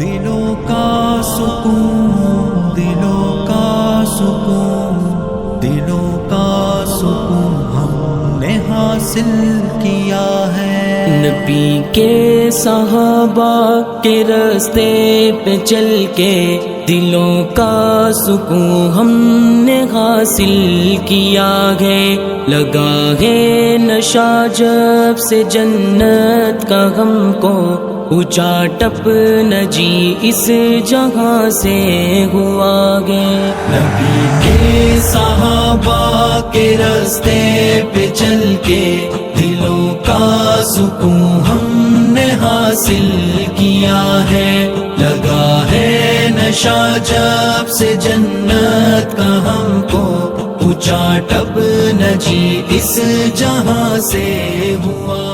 दिलों का सुकून, दिलों का सुकून, दिलों का सुकून हमने हासिल किया है। नबी के सहाबा के रास्ते पे चल के दिलों का सुकून हमने हासिल किया है। लगा है नशा जब से जन्नत का हमको, ऊंचा टप न जी इस जहां से हुआ गे। नबी के सहाबा के रास्ते पे चल के दिलों का सुकून हमने हासिल किया है। लगा है नशा जब से जन्नत का हमको, ऊंचा टप न जी इस जहां से हुआ।